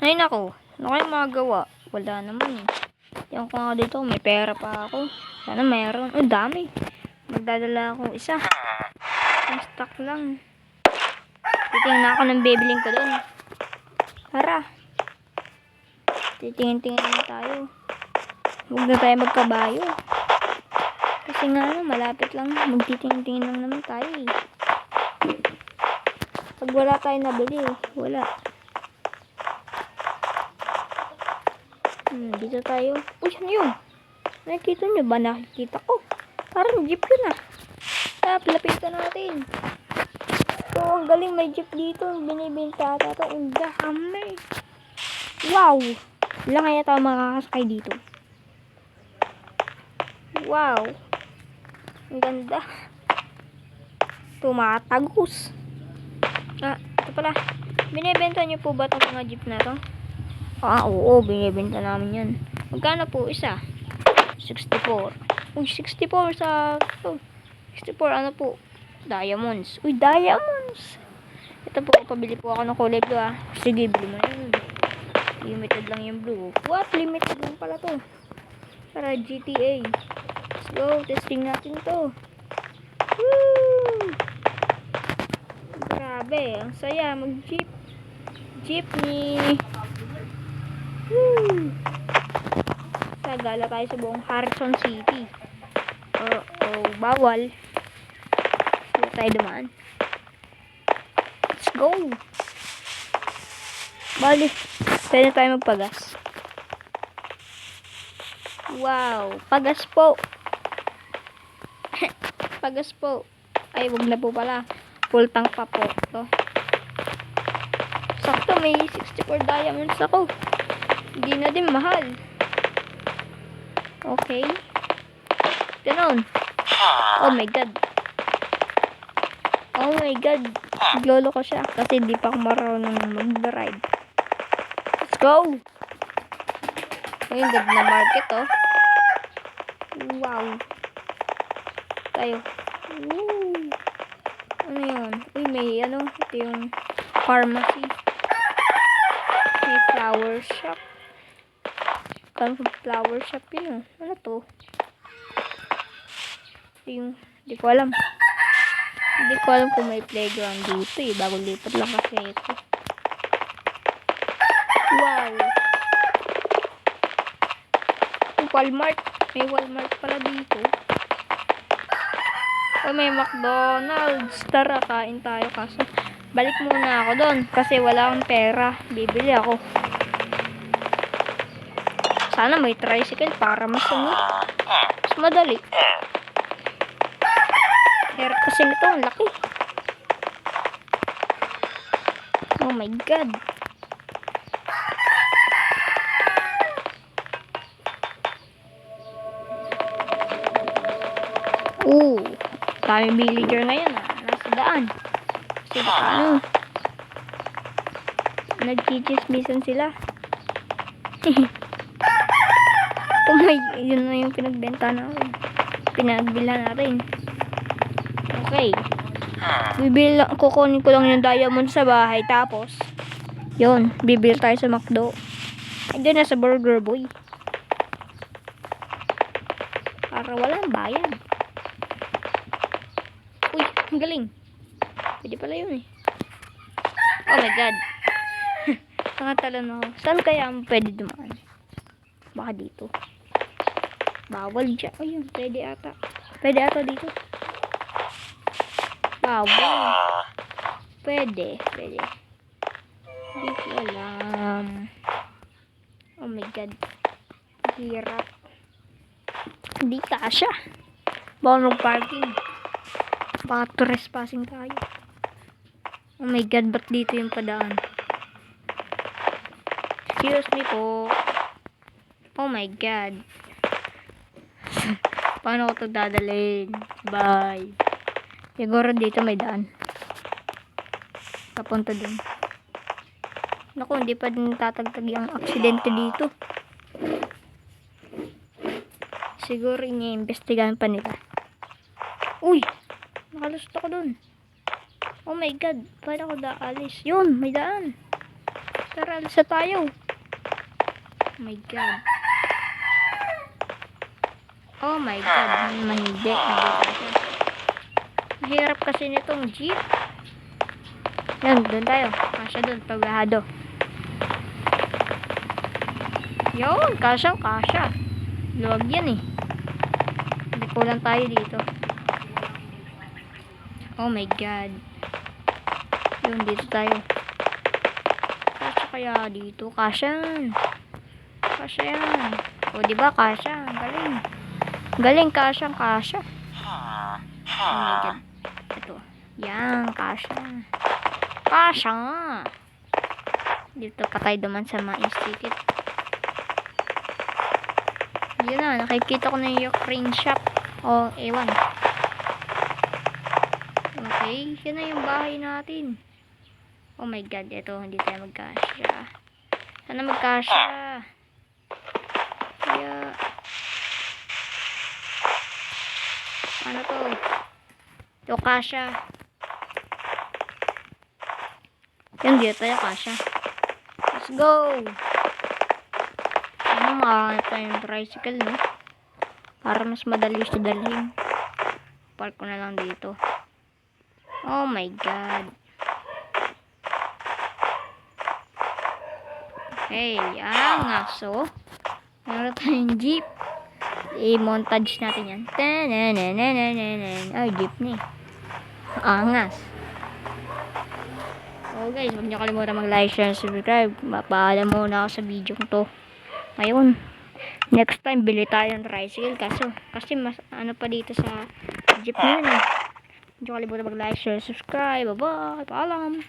Ay nako, ano kayong magagawa? Wala naman eh. Yung ko nga dito, may pera pa ako. Sana mayroon. Ang dami. Magdadala ako isa. Ang stock lang. Titingnan ako ng bibiling ko doon. Tara. Titingin-tingin na tayo. Huwag na tayo magkabayo. Kasi nga malapit lang. Magtitingin-tingin lang naman tayo eh. Pag wala tayo nabili, wala. Dito tayo. Uy, ano yun? Nakikita nyo ba? Nakikita ko. Parang jeep yun ah. Lapitan natin. So, ang galing, may jeep dito. Binibenta ata ito. Ang dami. Wow! Ilang kaya tayo makakasakay dito? Wow! Ang ganda. Tumatagos. Ito pala. Binibenta nyo po ba itong mga jeep na to? Oo, binibenta namin yan. Magkano po isa? 64. Uy, 64 sa... Oh, 64 ano po? Diamonds. Uy, diamonds! Ito po, pabili po ako ng kulay blue ah. Sige, bili mo yun. Limited lang yung blue. What? Limited lang pala to. Para GTA. Let's go, testing natin to. Woo! Grabe, ang saya mag-jeep. Jeepney. Woo! Sagala tayo sa buong Harrison City. Bawal. Hindi tayo dumaan. Let's go. Bali, pwede tayo magpagas. Wow, pagas po. Pagas po. Ay, wag na po pala. Full tank pa po. So, sakto, may 64 diamonds ako. Hindi na din mahal. Okay. Ganon. Oh my god. Oh my god. Lolo ko siya. Kasi hindi pa ako marunong mag-drive. Let's go. Ayun, ganda na market oh. Wow. Tayo. Woo. Ano yun? Uy, may ano. Ito yung pharmacy. May flower shop. Flower shop yun. Ano to? Yung, hindi ko alam. Hindi ko alam kung may playground dito eh. Bagong lipat lang kasi ito. Wow! Walmart. May Walmart pala dito. Oh, may McDonald's. Tara, kain tayo. Kaso, balik muna ako doon. Kasi wala akong pera. Bibili ako. Sana may tricycle para mas madali. Pero kasi nito, ang laki. Oh my god. Daming villager ngayon ah. Nasa daan. Kasi baka ano. Nagchichismisan sila. Yun na yung pinagbenta natin. Pinagbilhan natin. Okay. Kukunin ko lang yung diamond sa bahay. Tapos, yun. Bibili tayo sa McDo. Ay, doon na sa Burger Boy. Para walang bayad. Uy, ang galing. Pwede pala yun eh. Oh my god. Nakatalon ako. Saan kaya pwede dumaan? Baka dito. Bawal dyan. Ayun, pwede ata. Pwede ata dito. Bawal. Pwede. Hindi ko alam. Oh my god. Hirap. Hindi kasya. Bawal mag-parking. Baka trespassing tayo. Oh my god, ba't dito yung padaan? Excuse me po. Oh my god. Paano ko ito dadalhin? Bye. Siguro dito may daan. Papunta dun. Naku, hindi pa din tatagtag yung aksidente dito. Siguro iniimbestigahan pa nila. Uy! Nakalusot ako dun. Oh my god. Paano ako daalis? Yun, may daan. Tara, alis na tayo. Oh my God. Oh my God. Hindi kasi. Mahirap kasi nitong jeep. Yan, doon tayo. Kasya doon, paglahado. Yun, kasya. Luwag yan eh. Hindi kulang tayo dito. Oh my God. Yun, dito tayo. Kasya kaya dito. Kasya yan. O, diba kasya? Galing, kasya. Oh my God. Ito. Yan, kasya. Dito pa tayo duman sa mga institute. Yun na, nakikita ko na yung crane shop. O, ewan. Okay, yun na yung bahay natin. Oh my God, ito, hindi tayo magkasya. Sana magkasya. Kaya, ano to? Ito, kasya. Yan, dito tayo kasya. Let's go! Ano, makakanap tayo yung tricycle, no? Para mas madali siya dalhin. Park ko na lang dito. Oh my God. Hey, so meron tayong jeep. I-montage natin yan. Ay, jeepney. Angas. So guys, huwag niyo kalimutan mag-like, share, subscribe. Mapaalam muna ako sa video ko to. Ngayon, next time bili tayo ng tricycle kasi mas ano pa dito sa jeep na yun eh. Huwag niyo kalimutan mag-like, share, subscribe. Bye-bye. Paalam.